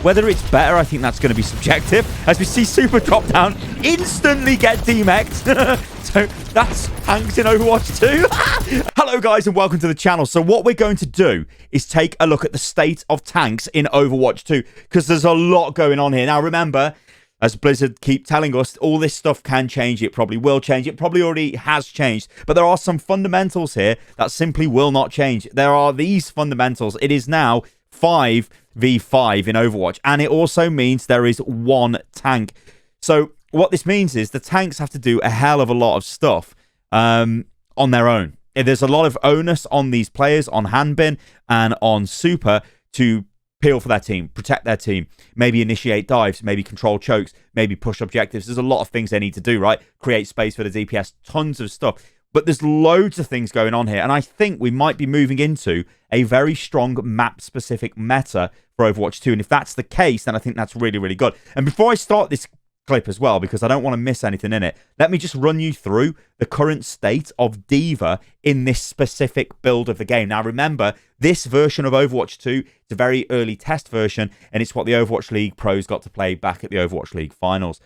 Whether it's better, I think that's going to be subjective. As we see Super drop down, instantly get demeched. So that's tanks in Overwatch 2. Hello guys and welcome to the channel. So what we're going to do is take a look at the state of tanks in Overwatch 2 because there's a lot going on here. Now remember, as Blizzard keep telling us, all this stuff can change. It probably will change. It probably already has changed. But there are some fundamentals here that simply will not change. There are these fundamentals. It is now 5v5 in Overwatch. And it also means there is one tank. So what this means is the tanks have to do a hell of a lot of stuff on their own. There's a lot of onus on these players, on Hanbin and on Super, to peel for their team, protect their team, maybe initiate dives, maybe control chokes, maybe push objectives. There's a lot of things they need to do, right? Create space for the DPS, tons of stuff. But there's loads of things going on here. And I think we might be moving into a very strong map-specific meta for Overwatch 2. And if that's the case, then I think that's really, really good. And before I start this clip as well, because I don't want to miss anything in it, let me just run you through the current state of D.Va in this specific build of the game. Now remember, this version of Overwatch 2 is a very early test version, and it's what the Overwatch League pros got to play back at the Overwatch League finals.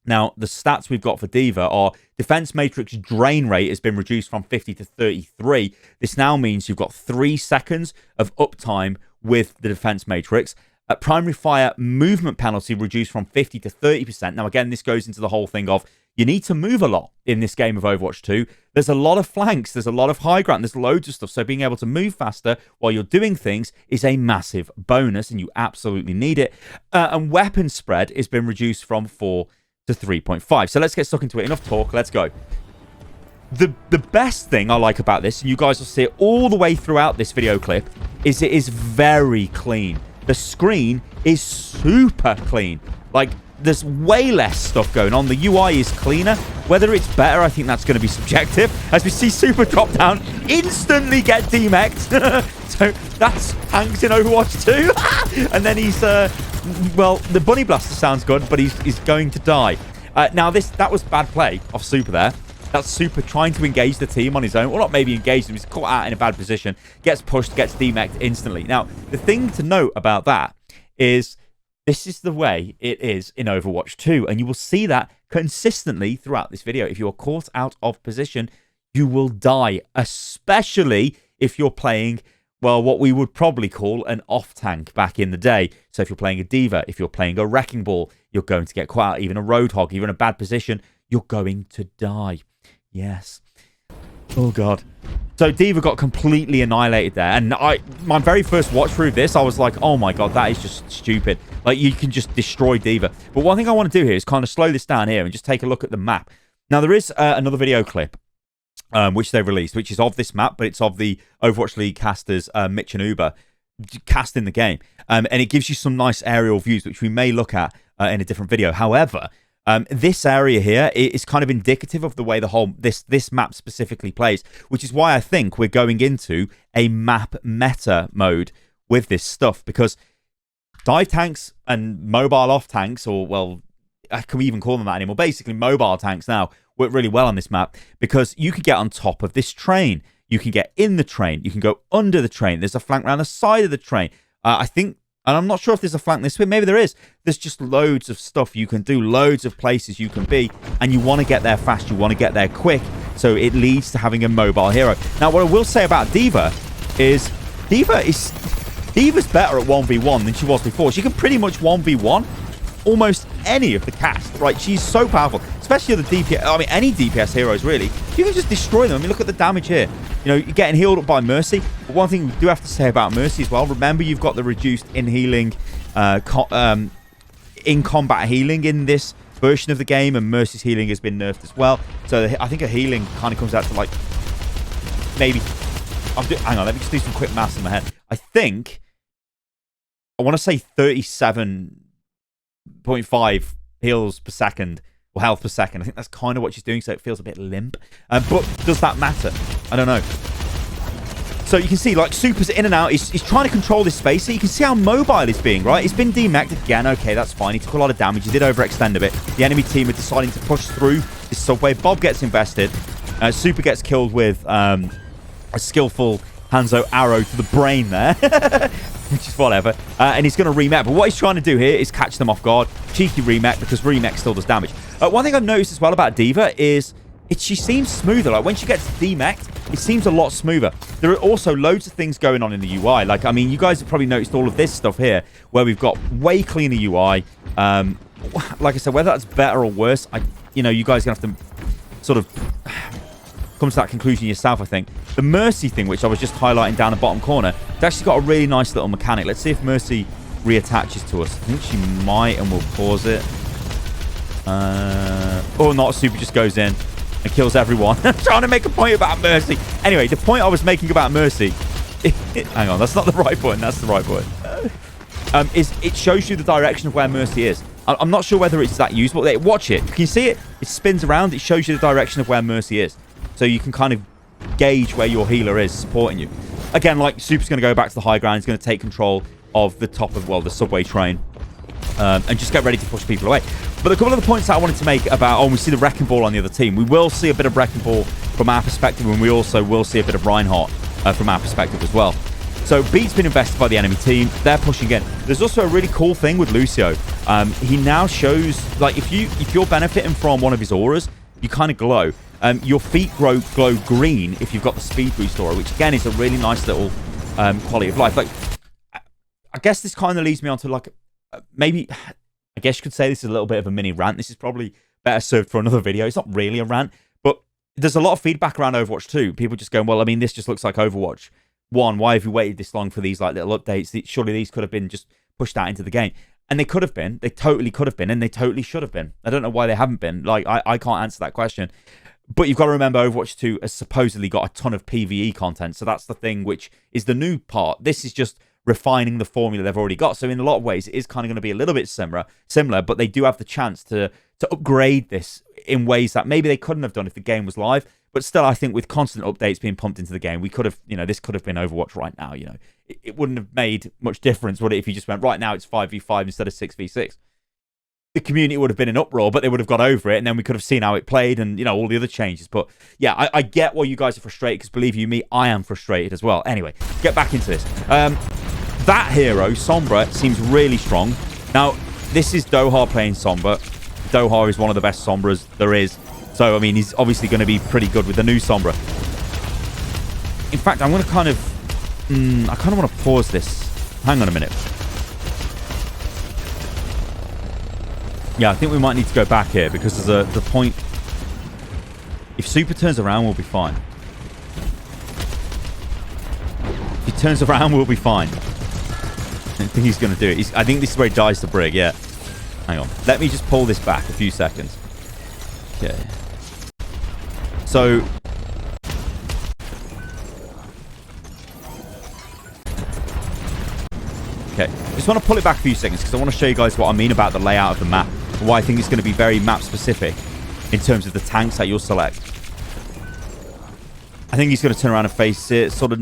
Now, the stats we've got for D.Va are defense matrix drain rate has been reduced from 50 to 33. This now means you've got 3 seconds of uptime with the defense matrix. Primary fire movement penalty reduced from 50 to 30%. Now, again, this goes into the whole thing of you need to move a lot in this game of Overwatch 2. There's a lot of flanks. There's a lot of high ground. There's loads of stuff. So being able to move faster while you're doing things is a massive bonus, and you absolutely need it. And weapon spread has been reduced from 4 to 3.5. So let's get stuck into it. Enough talk. Let's go. The best thing I like about this, and you guys will see it all the way throughout this video clip, is it is very clean. The screen is super clean. Like, there's way less stuff going on. The UI is cleaner. Whether it's better, I think that's going to be subjective. As we see Super drop down, instantly get demeched. So that's tanks in Overwatch 2. And then he's, well, the Bunny Blaster sounds good, but he's going to die. Now, that was bad play off Super there. That's Super trying to engage the team on his own. Well, not maybe engage them. He's caught out in a bad position. Gets pushed, gets demeched instantly. Now, the thing to note about that is this is the way it is in Overwatch 2. And you will see that consistently throughout this video. If you are caught out of position, you will die. Especially if you're playing, well, what we would probably call an off-tank back in the day. So if you're playing a D.Va, if you're playing a Wrecking Ball, you're going to get caught out. Even a Roadhog, even a bad position, you're going to die. Yes. Oh, God. So D.Va got completely annihilated there. And my very first watch through this, I was like, oh, my God, that is just stupid. Like, you can just destroy D.Va. But one thing I want to do here is kind of slow this down here and just take a look at the map. Now, there is another video clip which they released, which is of this map, but it's of the Overwatch League casters, Mitch and Uber, casting the game. And it gives you some nice aerial views, which we may look at in a different video. However, this area here is kind of indicative of the way the whole this map specifically plays, which is why I think we're going into a map meta mode with this stuff, because dive tanks and mobile off tanks, or, well, can we even call them that anymore? Basically, mobile tanks now work really well on this map because you can get on top of this train. You can get in the train. You can go under the train. There's a flank around the side of the train. I think, and I'm not sure if there's a flank this way. Maybe there is. There's just loads of stuff you can do, loads of places you can be, and you want to get there fast. You want to get there quick, so it leads to having a mobile hero. Now, what I will say about D.Va is Diva's better at 1v1 than she was before. She can pretty much 1v1 almost any of the cast, right? She's so powerful, especially the DPS. I mean, any DPS heroes, really. You can just destroy them. I mean, look at the damage here. You know, you're getting healed up by Mercy. But one thing we do have to say about Mercy as well, remember, you've got the reduced in-healing, in-combat healing in this version of the game, and Mercy's healing has been nerfed as well. So I think her healing kind of comes out to, like, maybe... hang on, let me just do some quick maths in my head. I think... I want to say 37.5 heals per second, or health per second. I think that's kind of what she's doing, so it feels a bit limp. But does that matter? I don't know. So you can see, like, Super's in and out. He's trying to control this space. So you can see how mobile he's being, right? He's been demeched again. Okay, that's fine. He took a lot of damage. He did overextend a bit. The enemy team are deciding to push through this subway. Bob gets invested. Super gets killed with a skillful Hanzo arrow to the brain there. which is whatever. And he's going to remech. But what he's trying to do here is catch them off guard. Cheeky remech, because remech still does damage. One thing I've noticed as well about D.Va is she seems smoother. Like, when she gets demeched, it seems a lot smoother. There are also loads of things going on in the UI. Like, I mean, you guys have probably noticed all of this stuff here, where we've got way cleaner UI. Like I said, whether that's better or worse, you know, you guys are going to have to sort of come to that conclusion yourself, I think. The Mercy thing, which I was just highlighting down the bottom corner, it's actually got a really nice little mechanic. Let's see if Mercy reattaches to us. I think she might, and we'll pause it. Or not, Super just goes in and kills everyone. I'm trying to make a point about Mercy. Anyway, the point I was making about Mercy... hang on, that's not the right button. That's the right button. Is it shows you the direction of where Mercy is. I'm not sure whether it's that useful. Watch it. Can you see it? It spins around. It shows you the direction of where Mercy is. So you can kind of gauge where your healer is supporting you. Again, like, Super's going to go back to the high ground. He's going to take control of the top of, well, the subway train. And just get ready to push people away. But a couple of the points that I wanted to make about... Oh, we see the Wrecking Ball on the other team. We will see a bit of Wrecking Ball from our perspective, and we also will see a bit of Reinhardt from our perspective as well. So Beat's been invested by the enemy team. They're pushing in. There's also a really cool thing with Lucio. He now shows... Like, if you're benefiting from one of his auras, you kind of glow. Your feet glow green if you've got the speed boost aura, which again is a really nice little quality of life. Like, I guess this kind of leads me on to, like, maybe, I guess you could say this is a little bit of a mini rant. This is probably better served for another video. It's not really a rant, but there's a lot of feedback around Overwatch 2. People just going, well, I mean, this just looks like Overwatch 1. Why have you waited this long for these, like, little updates? Surely these could have been just pushed out into the game. And they could have been. They totally could have been, and they totally should have been. I don't know why they haven't been. Like, I can't answer that question. But you've got to remember, Overwatch 2 has supposedly got a ton of PvE content. So that's the thing, which is the new part. This is just refining the formula they've already got. So in a lot of ways, it is kind of going to be a little bit similar, but they do have the chance to upgrade this in ways that maybe they couldn't have done if the game was live. But still, I think with constant updates being pumped into the game, we could have, you know, this could have been Overwatch right now. You know, it wouldn't have made much difference, would it, if you just went, right now it's 5v5 instead of 6v6. The community would have been in uproar, but they would have got over it, and then we could have seen how it played and, you know, all the other changes. But yeah, I get why you guys are frustrated, because believe you me, I am frustrated as well. Anyway, get back into this. That hero, Sombra, seems really strong. Now, this is Doha playing Sombra. Doha is one of the best Sombras there is. So, I mean, he's obviously going to be pretty good with the new Sombra. In fact, I'm going to kind of... I kind of want to pause this. Hang on a minute. Yeah, I think we might need to go back here, because there's the point... If Super turns around, we'll be fine. If he turns around, we'll be fine. I don't think he's going to do it. I think this is where he dies to Brig, yeah. Hang on. Let me just pull this back a few seconds. Okay. So... Okay. Just want to pull it back a few seconds, because I want to show you guys what I mean about the layout of the map. And why I think it's going to be very map-specific in terms of the tanks that you'll select. I think he's going to turn around and face it. Sort of...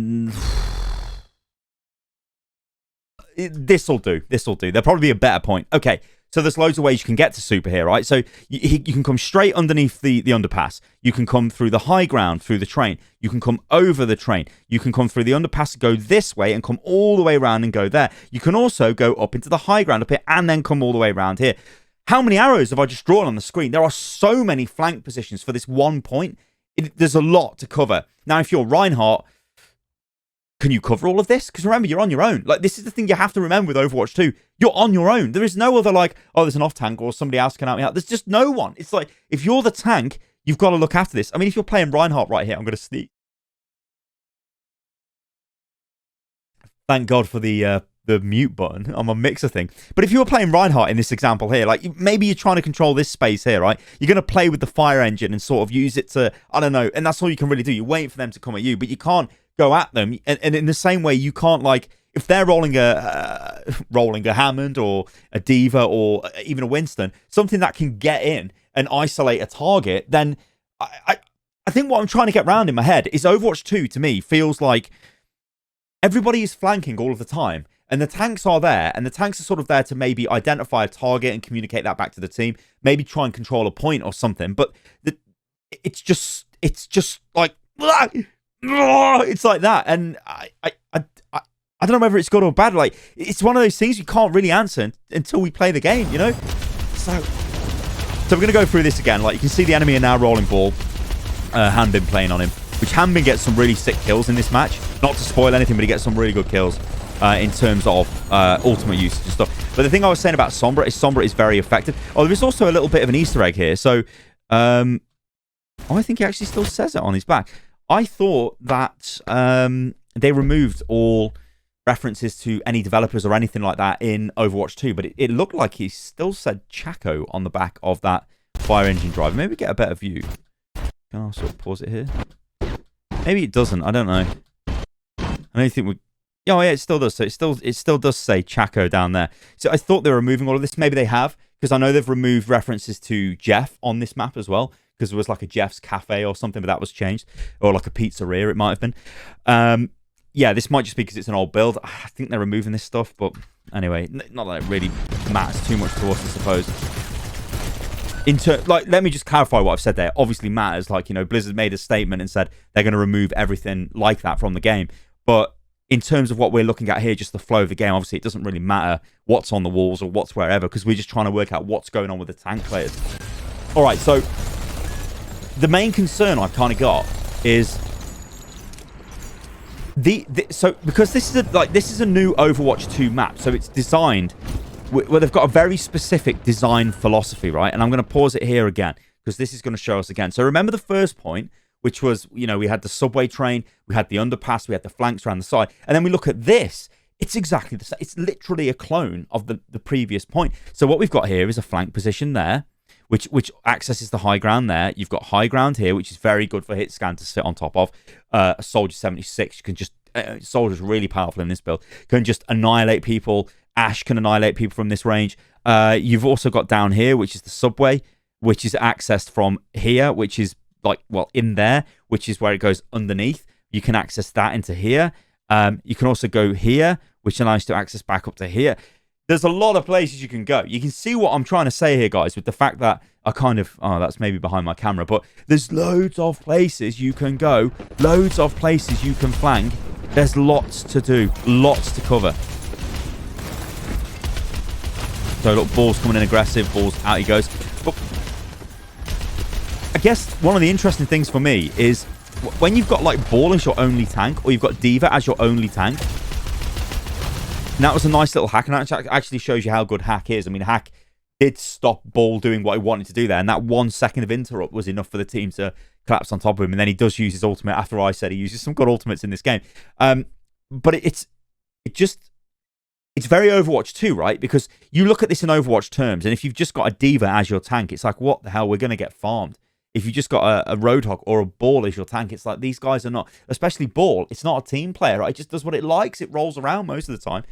This'll do. This'll do. There'll probably be a better point. Okay. So there's loads of ways you can get to Super here, right? So you can come straight underneath the underpass. You can come through the high ground, through the train. You can come over the train. You can come through the underpass and go this way and come all the way around and go there. You can also go up into the high ground up here and then come all the way around here. How many arrows have I just drawn on the screen? There are so many flank positions for this one point. There's a lot to cover. Now, if you're Reinhardt, can you cover all of this? Because remember, you're on your own. Like, this is the thing you have to remember with Overwatch 2. You're on your own. There is no other, like, oh, there's an off-tank or somebody else can help me out. There's just no one. It's like, if you're the tank, you've got to look after this. I mean, if you're playing Reinhardt right here, I'm going to sneak. Thank God for the mute button on my mixer thing. But if you were playing Reinhardt in this example here, like, maybe you're trying to control this space here, right? You're going to play with the fire engine and sort of use it to, I don't know, and that's all you can really do. You're waiting for them to come at you, but you can't go at them. And in the same way, you can't, like, if they're rolling a Hammond or a D.Va or even a Winston, something that can get in and isolate a target, then I think what I'm trying to get around in my head is Overwatch 2, to me, feels like everybody is flanking all of the time. And the tanks are there, and the tanks are sort of there to maybe identify a target and communicate that back to the team. Maybe try and control a point or something. But it's just like, it's like that. And I don't know whether it's good or bad. Like, it's one of those things you can't really answer until we play the game, you know? So we're going to go through this again. Like, you can see the enemy are now rolling ball. Hanbin playing on him, which Hanbin gets some really sick kills in this match. Not to spoil anything, but he gets some really good kills in terms of ultimate usage and stuff. But the thing I was saying about Sombra is very effective. Oh, there's also a little bit of an Easter egg here. So, I think he actually still says it on his back. I thought that they removed all references to any developers or anything like that in Overwatch 2, but it looked like he still said Chaco on the back of that fire engine driver. Maybe get a better view. Can I sort of pause it here? Maybe it doesn't. I don't know. I don't think we... Oh, yeah, it still does. So it still does say Chaco down there. So I thought they were removing all of this. Maybe they have, because I know they've removed references to Jeff on this map as well, because there was like a Jeff's Cafe or something, but that was changed. Or like a pizzeria, it might have been. Yeah, this might just be because it's an old build. I think they're removing this stuff, but anyway, not that it really matters too much to us, I suppose. Like, let me just clarify what I've said there. Obviously matters. Like, you know, Blizzard made a statement and said they're going to remove everything like that from the game. But in terms of what we're looking at here, just the flow of the game, obviously it doesn't really matter what's on the walls or what's wherever, because we're just trying to work out what's going on with the tank players. All right, so the main concern I've kind of got is because this is a new Overwatch 2 map, so it's designed well, they've got a very specific design philosophy, right? And I'm going to pause it here again because this is going to show us again. So remember the first point, which was, you know, we had the subway train, we had the underpass, we had the flanks around the side, and then we look at this. It's exactly the same. It's literally a clone of the previous point. So what we've got here is a flank position there, which accesses the high ground there. You've got high ground here, which is very good for hit scan to sit on top of. A Soldier 76, you can just... Soldier's really powerful in this build. Can just annihilate people. Ash can annihilate people from this range. You've also got down here, which is the subway, which is accessed from here, which is like, well, in there, which is where it goes underneath. You can access that into here. You can also go here, which allows you to access back up to here. There's a lot of places you can go. You can see what I'm trying to say here, guys, with the fact that I kind of... Oh, that's maybe behind my camera, but there's loads of places you can go. Loads of places you can flank. There's lots to do. Lots to cover. So, look, Ball's coming in aggressive. Ball's out he goes. But I guess one of the interesting things for me is when you've got, like, Ball as your only tank, or you've got D.Va as your only tank. And that was a nice little hack, and that actually shows you how good Hack is. I mean, Hack did stop Ball doing what he wanted to do there, and that 1 second of interrupt was enough for the team to collapse on top of him, and then he does use his ultimate after I said he uses some good ultimates in this game. But it's very Overwatch 2, right? Because you look at this in Overwatch terms, and if you've just got a D.Va as your tank, it's like, what the hell, we're going to get farmed. If you just got a Roadhog or a Ball as your tank, it's like, these guys are not, especially Ball, it's not a team player, right? It just does what it likes. It rolls around most of the time,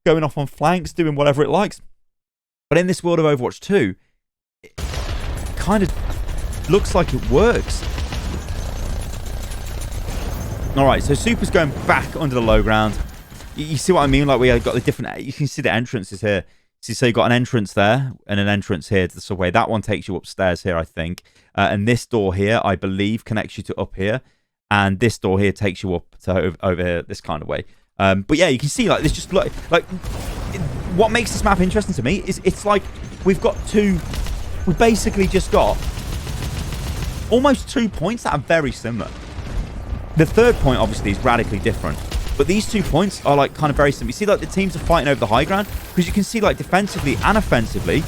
going off on flanks, doing whatever it likes. But in this world of Overwatch 2, it kind of looks like it works. Alright, so Super's going back under the low ground. You see what I mean? Like, we got the different... You can see the entrances here. So you've got an entrance there and an entrance here to the subway. That one takes you upstairs here, I think. And this door here, I believe, connects you to up here. And this door here takes you up to over here, this kind of way. But yeah, you can see, like, this just... like what makes this map interesting to me is it's like we've got two... We've basically just got almost 2 points that are very similar. The third point, obviously, is radically different. But these 2 points are, like, kind of very similar. You see, like, the teams are fighting over the high ground. Because you can see, like, defensively and offensively,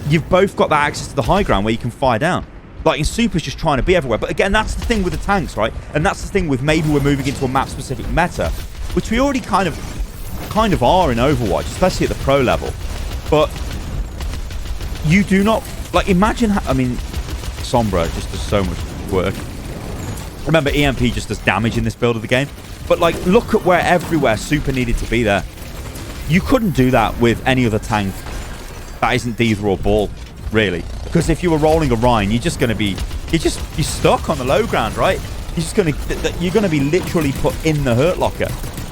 you've both got that access to the high ground where you can fire down. Like, in Super's just trying to be everywhere. But again, that's the thing with the tanks, right? And that's the thing with maybe we're moving into a map-specific meta, which we already kind of are in Overwatch, especially at the pro level. But you do not... Like, imagine... I mean, Sombra just does so much work. Remember, EMP just does damage in this build of the game. But, like, look at where everywhere Super needed to be there. You couldn't do that with any other tank that isn't D.Va or Ball, really. Because if you were rolling a Rein, you're just going to be... You're stuck on the low ground, right? You're going to be literally put in the hurt locker.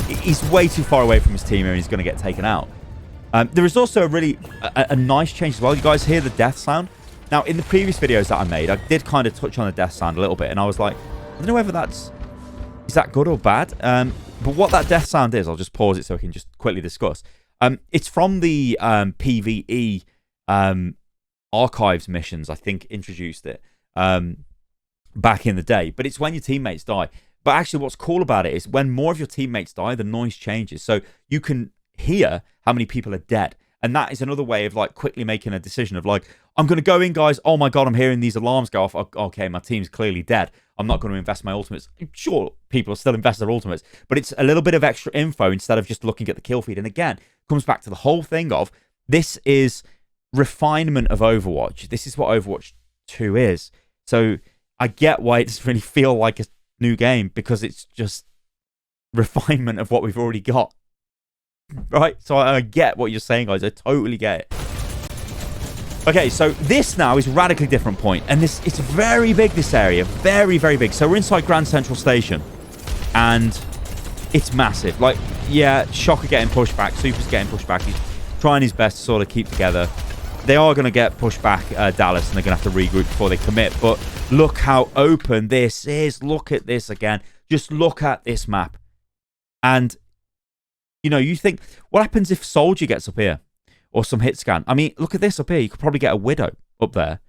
He's way too far away from his team here and he's going to get taken out. There is also a really... a nice change as well. You guys hear the death sound? Now, in the previous videos that I made, I did kind of touch on the death sound a little bit. And I was like... I don't know whether that's... Is that good or bad? But what that death sound is, I'll just pause it so I can just quickly discuss. It's from the PvE archives missions, I think, introduced it back in the day. But it's when your teammates die. But actually, what's cool about it is when more of your teammates die, the noise changes. So you can hear how many people are dead. And that is another way of like quickly making a decision of like, I'm going to go in, guys. Oh my God, I'm hearing these alarms go off. Okay, my team's clearly dead. I'm not going to invest my ultimates. Sure, people are still invest their ultimates, but it's a little bit of extra info instead of just looking at the kill feed. And again, comes back to the whole thing of this is refinement of Overwatch. This is what Overwatch 2 is. So I get why it doesn't really feel like a new game, because it's just refinement of what we've already got. Right? So I get what you're saying, guys. I totally get it. Okay, so this now is a radically different point. And it's very big, this area. Very, very big. So we're inside Grand Central Station. And it's massive. Like, yeah, Shocker getting pushed back. Super's getting pushed back. He's trying his best to sort of keep together. They are going to get pushed back, Dallas, and they're going to have to regroup before they commit. But look how open this is. Look at this again. Just look at this map. And you know, you think, what happens if Soldier gets up here? Or some hit scan? I mean, look at this up here. You could probably get a Widow up there.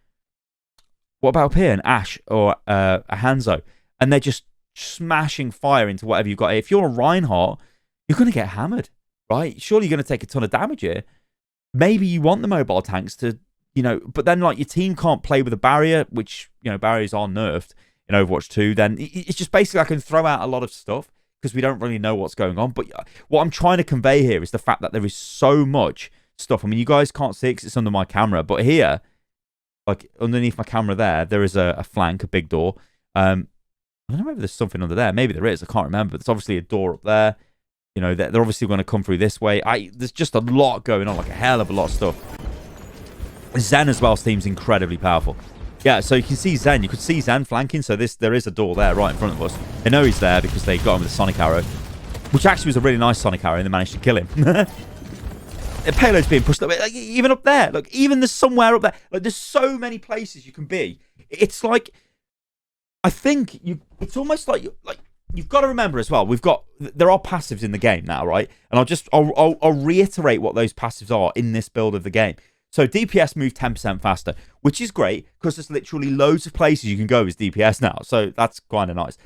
What about up here? An Ashe or a Hanzo? And they're just smashing fire into whatever you've got here. If you're a Reinhardt, you're going to get hammered, right? Surely you're going to take a ton of damage here. Maybe you want the mobile tanks to, you know, but then like your team can't play with a barrier, which, you know, barriers are nerfed in Overwatch 2. Then it's just basically I can throw out a lot of stuff, because we don't really know what's going on. But what I'm trying to convey here is the fact that there is so much stuff. I mean, you guys can't see it because it's under my camera, but here, like underneath my camera there is a flank, a big door. I don't know if there's something under there. Maybe there is. I can't remember. There's obviously a door up there. You know, they're obviously going to come through this way. There's just a lot going on, like a hell of a lot of stuff. Zen as well seems incredibly powerful. Yeah, so you can see Zen. You could see Zen flanking. So there is a door there right in front of us. They know he's there because they got him with a Sonic Arrow, which actually was a really nice Sonic Arrow, and they managed to kill him. The payload's being pushed up. Like, even up there. Look, even there's somewhere up there. Like, there's so many places you can be. It's like, I think it's almost like you've got to remember as well. There are passives in the game now, right? And I'll reiterate what those passives are in this build of the game. So DPS move 10% faster, which is great because there's literally loads of places you can go as DPS now. So that's kind of nice.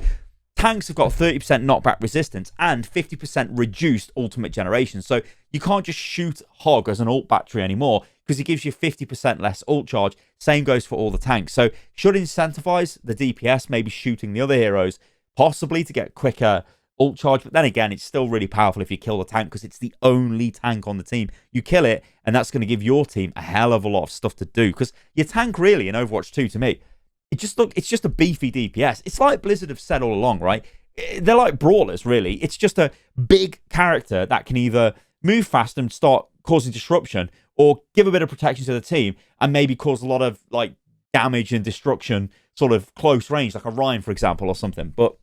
Tanks have got 30% knockback resistance and 50% reduced ultimate generation. So you can't just shoot Hog as an ult battery anymore because it gives you 50% less ult charge. Same goes for all the tanks. So should incentivize the DPS, maybe shooting the other heroes, possibly to get quicker ult charge. But then again, it's still really powerful if you kill the tank because it's the only tank on the team. You kill it, and that's going to give your team a hell of a lot of stuff to do. Because your tank really in Overwatch 2, to me, it's just a beefy DPS. It's like Blizzard have said all along, right? They're like brawlers, really. It's just a big character that can either move fast and start causing disruption, or give a bit of protection to the team and maybe cause a lot of like damage and destruction, sort of close range, like a Ryan, for example, or something. But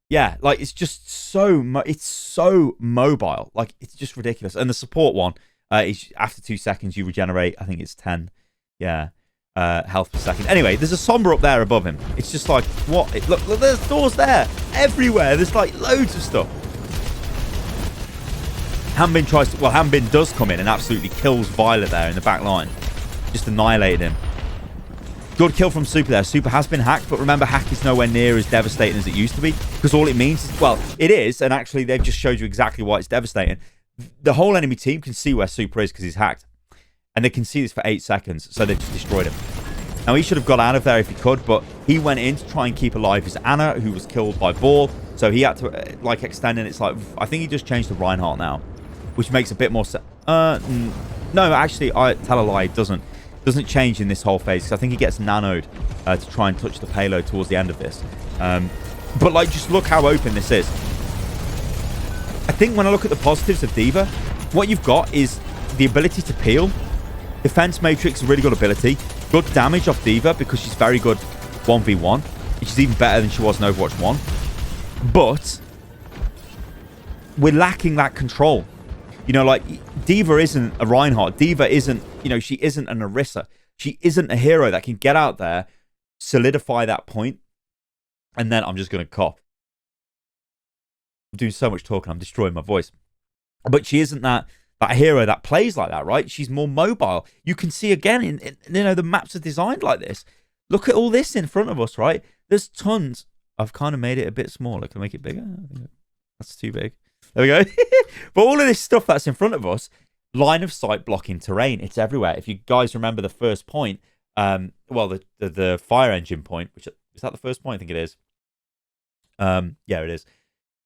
yeah, like it's just it's so mobile. Like it's just ridiculous. And the support one is after 2 seconds you regenerate. I think it's 10. Yeah. Health per second. Anyway, there's a Sombra up there above him. It's just like, what? Look, there's doors there everywhere. There's like loads of stuff. Hanbin does come in and absolutely kills Violet there in the back line. Just annihilated him. Good kill from Super there. Super has been hacked, but remember, hack is nowhere near as devastating as it used to be, because all it means is, well, it is, and actually they've just showed you exactly why it's devastating. The whole enemy team can see where Super is because he's hacked. And they can see this for 8 seconds, so they just destroyed him. Now, he should have got out of there if he could, but he went in to try and keep alive his Anna, who was killed by Ball. So he had to, like, extend, and it's like, I think he just changed to Reinhardt now, which makes a bit more sense. No, actually, I tell a lie, it doesn't change in this whole phase, because I think he gets nanoed to try and touch the payload towards the end of this. But, like, just look how open this is. I think when I look at the positives of D.Va, what you've got is the ability to peel. Defense Matrix is a really good ability. Good damage off D.Va because she's very good 1v1. She's even better than she was in Overwatch 1. But we're lacking that control. You know, like, D.Va isn't a Reinhardt. D.Va isn't, you know, she isn't an Orisa. She isn't a hero that can get out there, solidify that point, and then I'm just going to cop. I'm doing so much talking, I'm destroying my voice. But she isn't that hero that plays like that, right? She's more mobile. You can see again, in the maps are designed like this. Look at all this in front of us, right? There's tons. I've kind of made it a bit smaller. Can I make it bigger? That's too big. There we go. But all of this stuff that's in front of us, line of sight blocking terrain, it's everywhere. If you guys remember the first point, the fire engine point, which is that the first point? I think it is. Yeah, it is.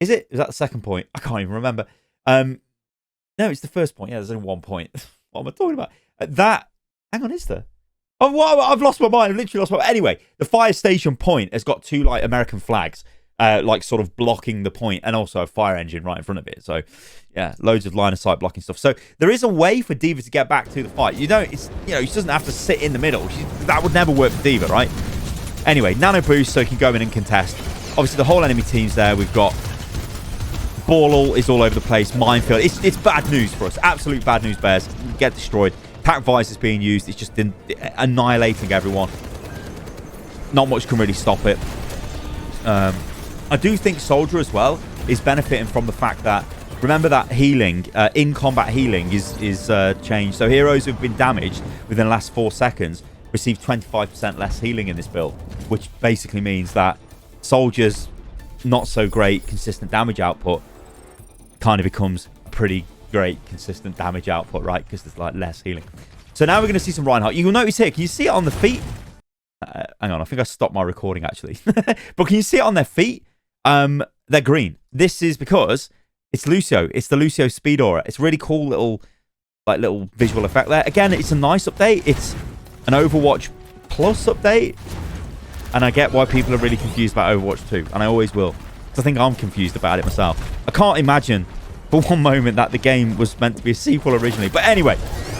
Is it? Is that the second point? I can't even remember. No, it's the first point. Yeah, there's only 1 point. What am I talking about? Hang on, is there? Oh, what? I've lost my mind. I've literally lost my mind. Anyway, the fire station point has got 2 like American flags, like sort of blocking the point, and also a fire engine right in front of it. So, yeah, loads of line of sight blocking stuff. So there is a way for D.Va to get back to the fight. She doesn't have to sit in the middle. That would never work for D.Va, right? Anyway, nano boost, so you can go in and contest. Obviously, the whole enemy team's there. We've got Ball is all over the place. Minefield. It's bad news for us. Absolute bad news, Bears. Get destroyed. Attack Visor's being used. It's just annihilating everyone. Not much can really stop it. I do think Soldier as well is benefiting from the fact that, remember that healing, in-combat healing is changed. So heroes who've been damaged within the last 4 seconds receive 25% less healing in this build, which basically means that Soldier's not so great consistent damage output kind of becomes pretty great consistent damage output, right? Because there's like less healing. So now we're going to see some Reinhardt. You'll notice here, can you see it on the feet? Hang on, I think I stopped my recording actually. But can you see it on their feet? They're green. This is because it's Lucio. It's the Lucio Speed Aura. It's a really cool little visual effect there. Again, it's a nice update. It's an Overwatch Plus update. And I get why people are really confused about Overwatch 2. And I always will. Because I think I'm confused about it myself. I can't imagine for one moment that the game was meant to be a sequel originally. But anyway,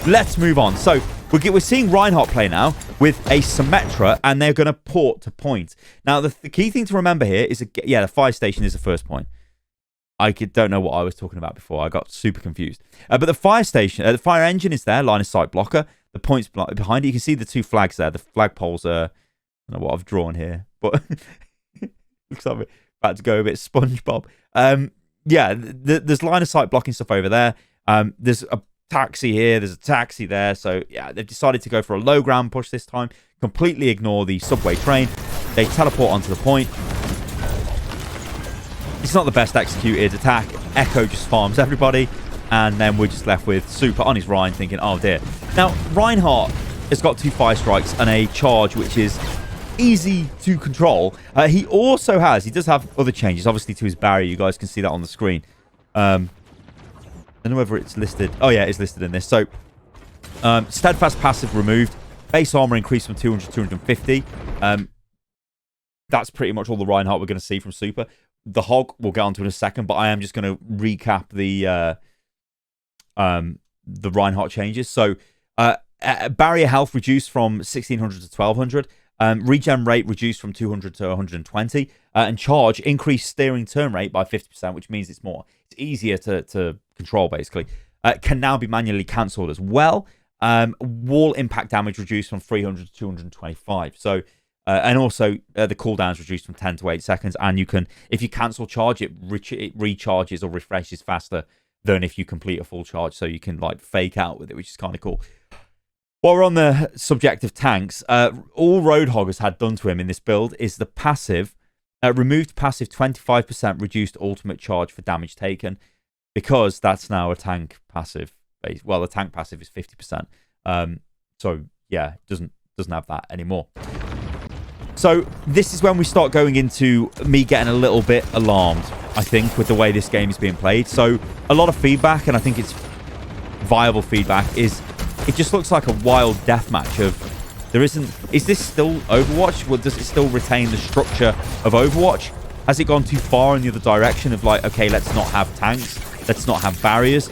let's move on. So we're seeing Reinhardt play now with a Symmetra, and they're going to port to point. Now, the key thing to remember here is, the fire station is the first point. I don't know what I was talking about before. I got super confused. But the fire station, the fire engine is there, line of sight blocker. The point's behind it. You can see the 2 flags there. The flag poles are, I don't know what I've drawn here, but looks like we're about to go a bit SpongeBob. There's line of sight blocking stuff over there. There's a taxi here. There's a taxi there. So, yeah, they've decided to go for a low ground push this time. Completely ignore the subway train. They teleport onto the point. It's not the best executed attack. Echo just farms everybody. And then we're just left with Super on his Rhine thinking, oh, dear. Now, Reinhardt has got 2 fire strikes and a charge, which is easy to control. He does have other changes, obviously, to his barrier. You guys can see that on the screen. I don't know whether it's listed. Oh, yeah, it's listed in this. So, Steadfast passive removed. Base armor increased from 200 to 250. That's pretty much all the Reinhardt we're going to see from Super. The Hog we'll get onto in a second, but I am just going to recap the Reinhardt changes. So, barrier health reduced from 1600 to 1200. Regen rate reduced from 200 to 120. And charge increased steering turn rate by 50%, which means it's easier to control, basically. Can now be manually cancelled as well. Wall impact damage reduced from 300 to 225. So, and also the cooldowns reduced from 10 to 8 seconds. And you can, if you cancel charge, it recharges or refreshes faster than if you complete a full charge. So you can like fake out with it, which is kind of cool. While we're on the subject of tanks, all Roadhog has had done to him in this build is the passive, removed passive 25% reduced ultimate charge for damage taken, because that's now a tank passive. Well, the tank passive is 50%. So yeah, it doesn't have that anymore. So this is when we start going into me getting a little bit alarmed, I think, with the way this game is being played. So a lot of feedback, and I think it's viable feedback, is it just looks like a wild deathmatch of is this still Overwatch? Well, does it still retain the structure of Overwatch? Has it gone too far in the other direction of like, okay, let's not have tanks, let's not have barriers?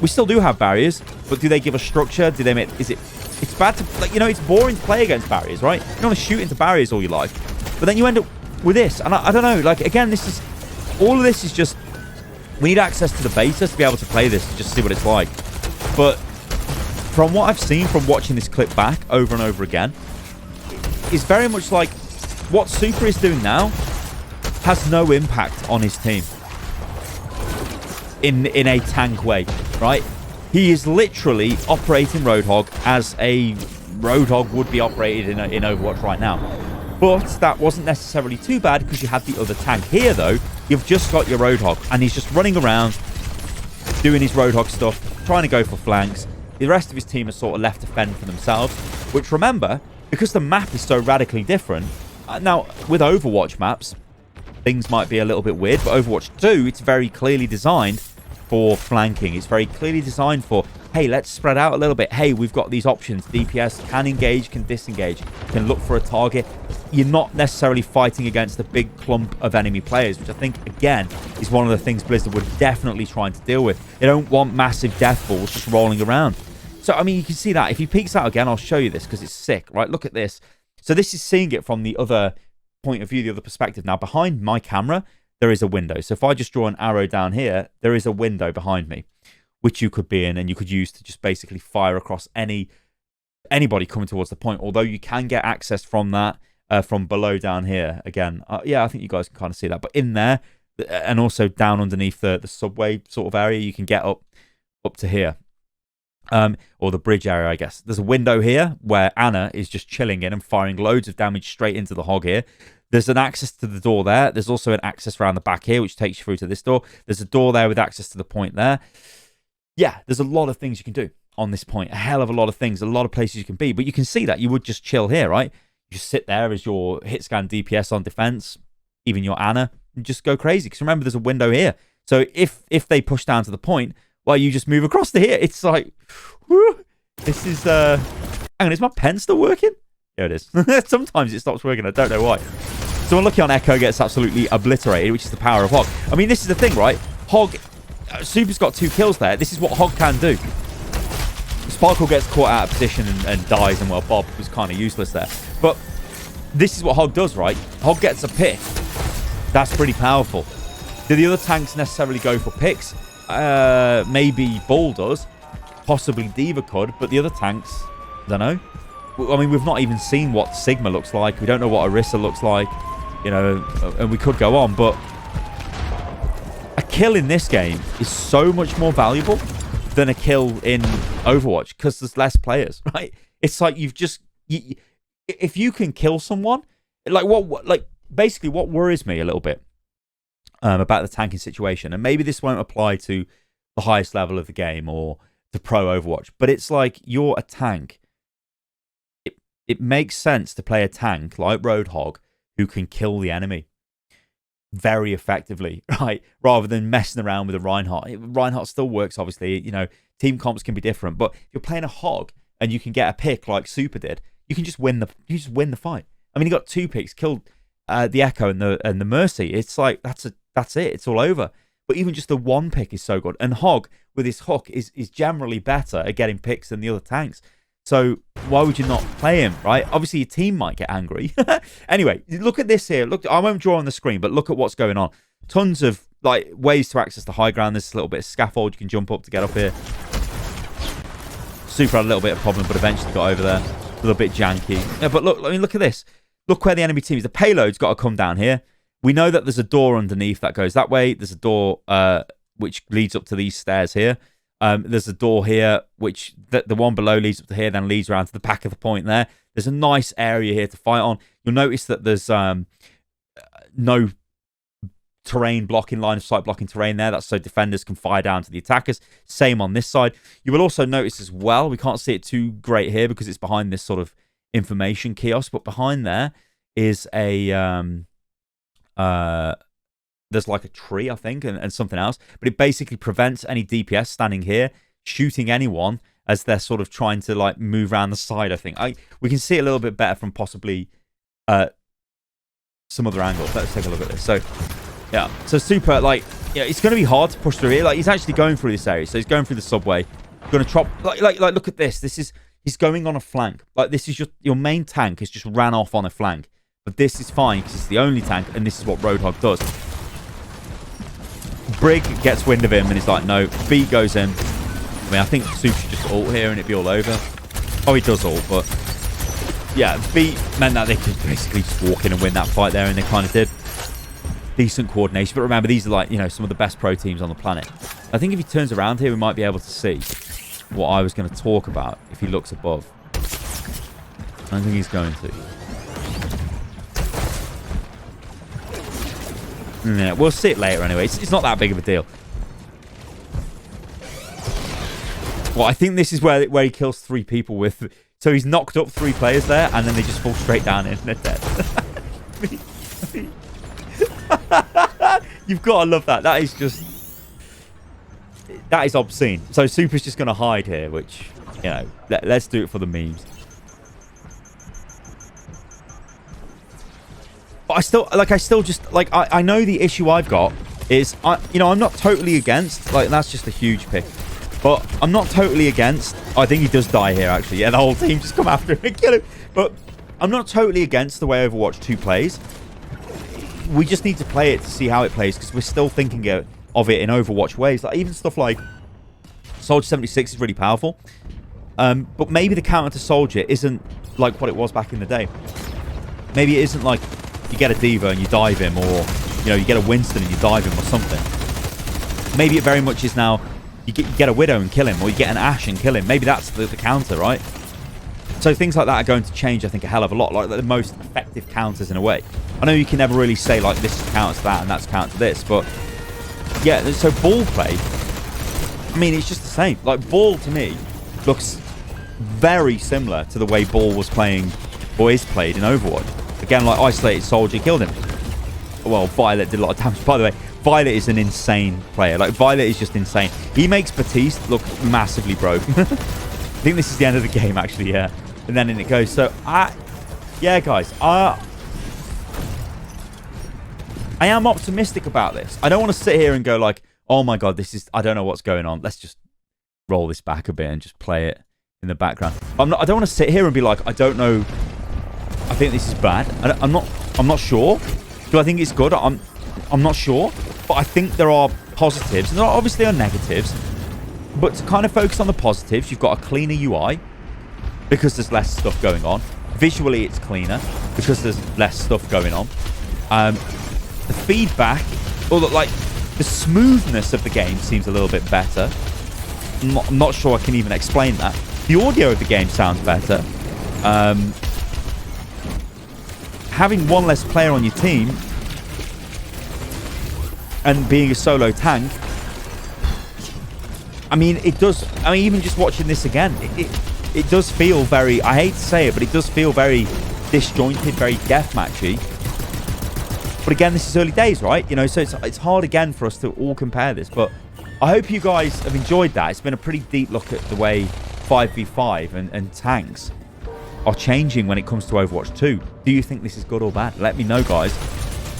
We still do have barriers, but do they give a structure? Do they make, it's bad to, like, it's boring to play against barriers, right? You don't want to shoot into barriers all your life, but then you end up with this, and I don't know, like, again, all of this is just, we need access to the beta to be able to play this, to just see what it's like. But from what I've seen from watching this clip back over and over again, it's very much like what Super is doing now has no impact on his team. in a tank way, right? He is literally operating Roadhog as a Roadhog would be operated in Overwatch right now. But that wasn't necessarily too bad because you had the other tank. Here, though, you've just got your Roadhog, and he's just running around, doing his Roadhog stuff, trying to go for flanks. The rest of his team are sort of left to fend for themselves, which, remember, because the map is so radically different, now, with Overwatch maps, things might be a little bit weird, but Overwatch 2, it's very clearly designed for flanking. It's very clearly designed for, hey, let's spread out a little bit. Hey, we've got these options. DPS can engage, can disengage, can look for a target. You're not necessarily fighting against a big clump of enemy players, which I think, again, is one of the things Blizzard were definitely trying to deal with. They don't want massive death balls just rolling around. So, I mean, you can see that. If he peeks out again, I'll show you this because it's sick, right? Look at this. So this is seeing it from the other point of view, the other perspective. Now, behind my camera, there is a window. So if I just draw an arrow down here, there is a window behind me, which you could be in and you could use to just basically fire across anybody coming towards the point. Although you can get access from that, from below down here. Again, yeah, I think you guys can kind of see that. But in there, and also down underneath the subway sort of area, you can get up to here. Or the bridge area, I guess. There's a window here where Anna is just chilling in and firing loads of damage straight into the hog here. There's an access to the door there. There's also an access around the back here, which takes you through to this door. There's a door there with access to the point there. Yeah, there's a lot of things you can do on this point. A hell of a lot of things, a lot of places you can be. But you can see that you would just chill here, right? You just sit there as your hit scan DPS on defense, even your Anna, and just go crazy. Because remember, there's a window here. So if they push down to the point, well, you just move across to here. It's like, whew, this is, hang on, is my pen still working? Yeah, it is. Sometimes it stops working. I don't know why. So Unlucky on Echo gets absolutely obliterated, which is the power of Hog. I mean, this is the thing, right? Hog, Super's got 2 kills there. This is what Hog can do. Sparkle gets caught out of position and dies, and well, Bob was kind of useless there. But this is what Hog does, right? Hog gets a pick. That's pretty powerful. Do the other tanks necessarily go for picks? Maybe Ball does. Possibly Diva could, but the other tanks, I don't know. I mean, we've not even seen what Sigma looks like. We don't know what Orisa looks like, you know, and we could go on, but a kill in this game is so much more valuable than a kill in Overwatch because there's less players, right? It's like if you can kill someone, like basically what worries me a little bit about the tanking situation, and maybe this won't apply to the highest level of the game or the pro Overwatch, but it's like you're a tank. It makes sense to play a tank like Roadhog who can kill the enemy very effectively, right? Rather than messing around with a Reinhardt. Reinhardt still works, obviously. You know, team comps can be different, but if you're playing a Hog and you can get a pick like Super did, you can just win the fight. I mean, he got 2 picks, killed the Echo and the Mercy. It's like that's it. It's all over. But even just the 1 pick is so good. And Hog with his hook is generally better at getting picks than the other tanks. So why would you not play him, right? Obviously, your team might get angry. Anyway, look at this here. Look, I won't draw on the screen, but look at what's going on. Tons of like ways to access the high ground. There's a little bit of scaffold you can jump up to get up here. Super had a little bit of problem, but eventually got over there. A little bit janky. Yeah, but look, I mean, look at this. Look where the enemy team is. The payload's got to come down here. We know that there's a door underneath that goes that way. There's a door which leads up to these stairs here. There's a door here, which the one below leads up to here, then leads around to the back of the point there. There's a nice area here to fight on. You'll notice that there's no terrain blocking, line of sight blocking terrain there. That's so defenders can fire down to the attackers. Same on this side. You will also notice as well, we can't see it too great here because it's behind this sort of information kiosk, but behind there is a... there's like a tree, I think, and something else. But it basically prevents any DPS standing here shooting anyone as they're sort of trying to like move around the side, I think. We can see it a little bit better from possibly some other angles. Let's take a look at this. So, yeah. So Super, like, yeah, it's going to be hard to push through here. Like, he's actually going through this area. So he's going through the subway. Going to chop... Like, look at this. He's going on a flank. Like, this is just... Your main tank has just ran off on a flank. But this is fine because it's the only tank, and this is what Roadhog does. Brig gets wind of him and he's like, no. Beat goes in. I mean, I think Super should just ult here and it'd be all over. Oh, he does ult, but... Yeah, Beat meant that they could basically just walk in and win that fight there, and they kind of did. Decent coordination. But remember, these are like, you know, some of the best pro teams on the planet. I think if he turns around here, we might be able to see what I was going to talk about if he looks above. I don't think he's going to. Yeah, we'll see it later anyway. It's not that big of a deal. Well, I think this is where he kills 3 people with... So he's knocked up 3 players there, and then they just fall straight down and they're dead. You've got to love that. That is just... That is obscene. So Super's just going to hide here, which, you know, let's do it for the memes. But I know the issue I've got is, I'm not totally against, like, that's just a huge pick. But I'm not totally against, I think he does die here, actually. Yeah, the whole team just come after him and kill him. But I'm not totally against the way Overwatch 2 plays. We just need to play it to see how it plays, because we're still thinking of it in Overwatch ways. Like, even stuff like Soldier 76 is really powerful. But maybe the counter to Soldier isn't like what it was back in the day. Maybe it isn't like you get a D.Va and you dive him, or, you know, you get a Winston and you dive him or something. Maybe it very much is now you get a Widow and kill him, or you get an Ashe and kill him. Maybe that's the counter, right? So things like that are going to change, I think, a hell of a lot. Like the most effective counters in a way. I know you can never really say, like, this is counter to that and that's counter to this, but yeah, so ball play, I mean, it's just the same. Like, ball to me looks very similar to the way ball was playing, or is played in Overwatch. Again, like, isolated Soldier killed him. Well, Violet did a lot of damage. By the way, Violet is an insane player. Like, Violet is just insane. He makes Batiste look massively broken. I think this is the end of the game, actually, yeah. And then in it goes. So, yeah, guys, I am optimistic about this. I don't want to sit here and go like, oh my God, I don't know what's going on. Let's just roll this back a bit and just play it in the background. I don't want to sit here and be like, I don't know. I think this is bad. I'm not sure. Do I think it's good? I'm not sure. But I think there are positives. And there obviously are negatives. But to kind of focus on the positives, you've got a cleaner UI because there's less stuff going on. Visually, it's cleaner because there's less stuff going on. The feedback, or like the smoothness of the game seems a little bit better. I'm not sure I can even explain that. The audio of the game sounds better. Having one less player on your team and being a solo tank, I mean, it does. I mean, even just watching this again, it does feel very, I hate to say it, but it does feel very disjointed, very deathmatchy. But again, this is early days, right? You know, so it's hard again for us to all compare this. But I hope you guys have enjoyed that. It's been a pretty deep look at the way 5v5 and tanks are changing when it comes to Overwatch 2. Do you think this is good or bad? Let me know, guys,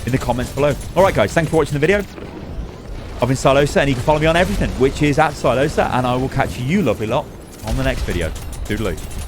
in the comments below. All right, guys, thanks for watching the video. I've been Stylosa, and you can follow me on everything, which is @Stylosa, and I will catch you lovely lot on the next video. Toodaloo.